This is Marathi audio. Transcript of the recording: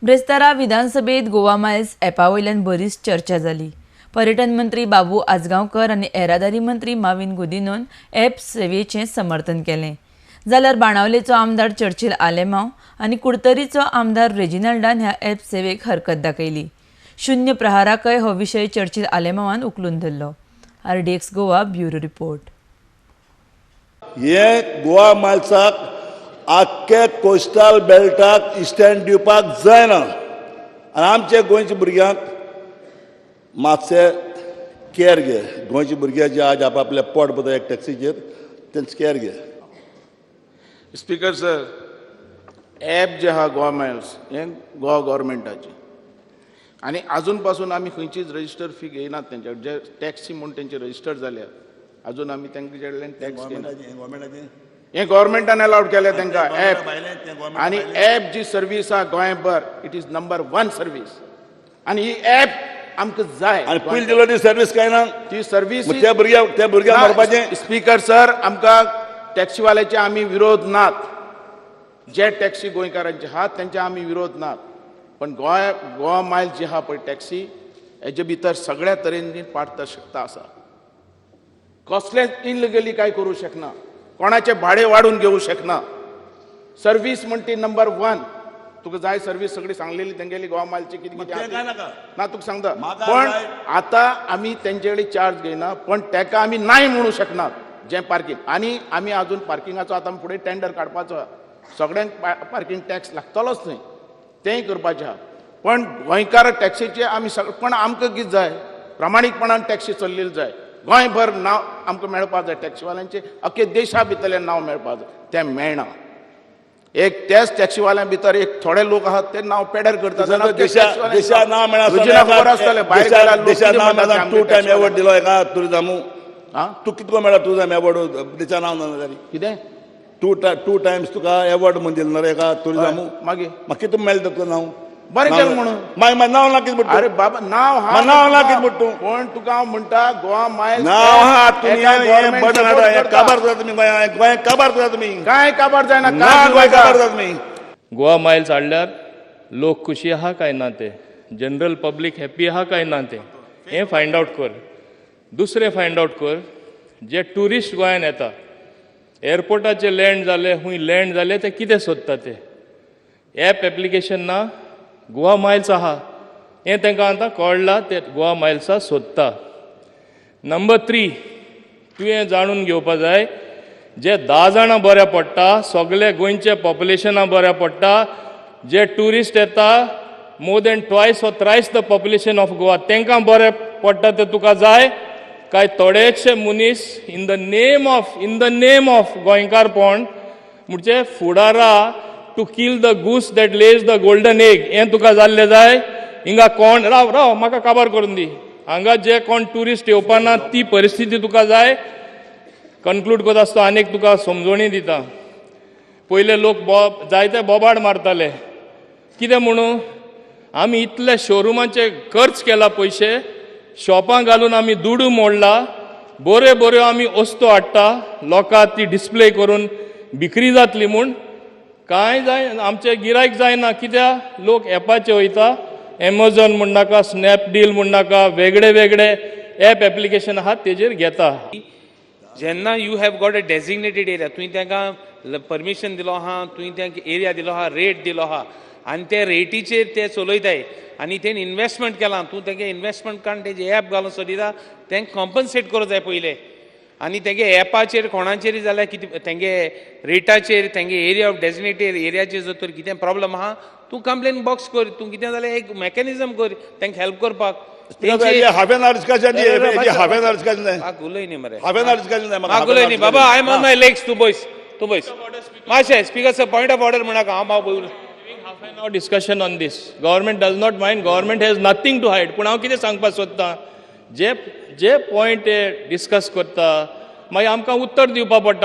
ब्रेस्तारा विधानसभेत गोवा मायल्स ॲपा वयल्यान बरीच चर्चा जाली। पर्यटन मंत्री बाबू आजगांवकर आनी येरादारी मंत्री माविन गुदिन्होन ॲप सेवेचें समर्थन केलें। जाल्यार बाणावलेचो आमदार चर्चिल आलेमांव आनी कुडतरीचो आमदार रेजिनाल्डान ह्या ॲप सेवेक हरकत दाखयली। शून्य प्रहाराकय हो विशय चर्चिल आलेमांवान उखलून धरलो। RDX Goa bureau report. हे गोवा मायल्साक आख्खे कोस्टल बेल्टाक इस्टँड दिवपाक जायना आनी आमचे गोंयच्या भुरग्यांक मातशे कॅर घे। गोंयच्या भुरगे जे आज आपल्या पोट बदल एक टॅक्सीचेर तेंच कॅर घे। स्पीकर सर, ॲप जे आहा गोवा मायल्स हें गोवा गव्हर्मेंटाचें आनी आजून पासून आमी खंयचीच रजिस्टर फी घेयनात तेंचे जे टॅक्सी म्हूण तेंचे रजिस्टर जाल्यात आजून आमी तेंचे कडल्यान टॅक्स घेयनात। हें गव्हर्मेंटान अलाउड केलें तांकां ॲप आनी ॲप जी सर्वीस आहा गोंयभर इट इज नंबर 1 सर्वीस आनी ही ॲप आमकां जाय। आनी पयलीं दिलो ती सर्वीस काय ना? ती सर्वीस त्या भुरग्यांक मारपाचें। स्पीकर सर, आमकां टॅक्सीवाल्याचे आमी विरोध नात, जे टॅक्सी गोंयकारांचे आहात तेंचे आमी विरोध नात, पण गोवा मायल्स जी आहा पळय टॅक्सी हेजे भितर सगळ्या तरेन पारदर्शकता आसा। कसलेंच इलिगली काय करूं शकना, कोणाचें भाडें वाडून घेवं शकना। सर्वीस म्हण ती नंबर 1। तुका जाय सर्वीस सगळी सांगलेली तेंगेली गोवा मायल्सची कितें कितें ना तुका सांगता, पण आतां आमी तेंचे कडेन चार्ज घेयना, पण तेका आमी नाय म्हणूं शकनात जें पार्किंग। आनी आमी आजून पार्किंगाचो आतां फुडें टेंडर काडपाचो आहा, सगळ्यांक पार्किंग टॅक्स लागतलोच न्हय, तेंय करपाचें आहा। पण गोंयकार टॅक्सीचे आमी पण आमकां कितें जाय, प्रामाणीकपणान टॅक्सी चल्लेली जाय। गोंयभर नांव आमकां मेळपाक जाय टॅक्सीवाल्यांचें, अख्खे देशा भितरलें नांव मेळपाक जाय, तें मेळना। एक त्याच टॅक्सीवाल्यां भितर एक थोडे लोक आहात ते नांव पेड्यार करतात। देशा नांव मेळा खबर आसतलें भायर गेल्यार देशा नांव मेळा। 2 टायम एवॉर्ड दिलो एका टुरिजमू। तू कितको मेळा टुरिजम एवॉर्ड देशा नांव ना जाल्यार कितें 2 टायम्स तुका एवॉर्ड म्हूण दिलो रे एका टुरिजमू। मागीर कितें मेळटा तुका नांव? बरें केलें म्हणून। मागीर नांव ना कितें म्हणटा? अरे बाबा, नांव हा नांव ना कितें म्हणटा तूं? पण तुका हांव म्हणटा गोवा मायल्स नांव हा तुम्ही बटन हाडा काबार जाता तुमी गोंय काबार जाता तुमी। काय काबार जायना, गोंय काबार जाता तुमी। गोवा मायल्स हाडल्यार लोक खुशी आहा काय ना ते, जनरल पब्लीक हॅप्पी आहा काय ना ते हें फायंड आवट कर। दुसरें फायंड आवट कर, जे ट्युरिस्ट गोंयान येता, एअरपोर्टाचेर लँड जाले, खूंय लँड जाले, ते कितें सोदता ते ॲप एप्लिकेशन ना, गोवा मायल्स आहा हें तांकां आतां कळलां, ते गोवा मायल्सा सोदता। नंबर 3, तुवें जाणून घेवपा जाय, जे 10 जाणां बऱ्या पडटा, सगळे गोंयचे पॉप्युलेशना बऱ्या पडटा, जे ट्युरिस्ट येता more than twice or thrice the population of Goa, तांकां बरें पडटा ते तुका जाय काय थोडेशे मनीस इन द नेम ऑफ गोंयकारपण म्हणजे फुडारा to kill the goose that lays the golden egg हें तुका जाल्लें जाय। हिंगा कोण राव म्हाका काबार करून दी, हांगा जे कोण ट्युरिस्ट येवपाना ती परिस्थिती तुका जाय। कन्क्लूड करता आसतना आनीक तुका समजोणी दिता। पयले लोक जायते बोबाड मारताले, कितें म्हणून आमी इतले शोरुमाचे खर्च केला पयशे, शॉपां घालून आमी दुडू मोडला, बऱ्यो आमी वस्तू हाडटा, लोकां ती डिस्प्ले करून विक्री जातली म्हूण कांय जाय आमचे गिरायक जायना। कित्याक लोक एपाचे वयता, एमेझॉन म्हण नाका, स्नॅपडील म्हण नाका, वेगळे ॲप एप्लिकेशन आहात तेजेर घेता। जेन्ना you have got a designated area, तुवें तांकां परमिशन दिलो आहा, तुवें तांकां एरिया दिलो आहा, रेट दिलो आहा, आनी ते रेटीचेर ते चलयताय आनी तेणी इन्वेस्टमेंट केलां, तूं तेंगे इन्वेस्टमेंट काडून तेजे ॲप घालून सोदिता, तेंकां कॉम्पन्सेट करूं जाय पयलें। आनी तेंगे ॲपाचेर कोणाचेर जाल्यार कितें तेंगे रेटाचेर, तेंगे एरिया ऑफ डेजिग्नेटेड एरियाचेर जर तर कितें प्रॉब्लम आहा, तूं कंप्लेन बॉक्स कर, तूं कितें जाल्यार एक मेकॅनिझम कर तांकां हेल्प करपाक। हाफ एन आवर डिस्कशन उलय न्ही मरे, उलय न्ही बाबा, I am on my legs, तूं बस मातशें। Speaker sir, point of order म्हणा हांव half an hour discussion on this. Government does not mind, government has nothing to hide. पूण हांव कितें सांगपाक सोदतां, जे पॉयंट डिस्कस करता मागीर आमकां उत्तर दिवपा पडटा।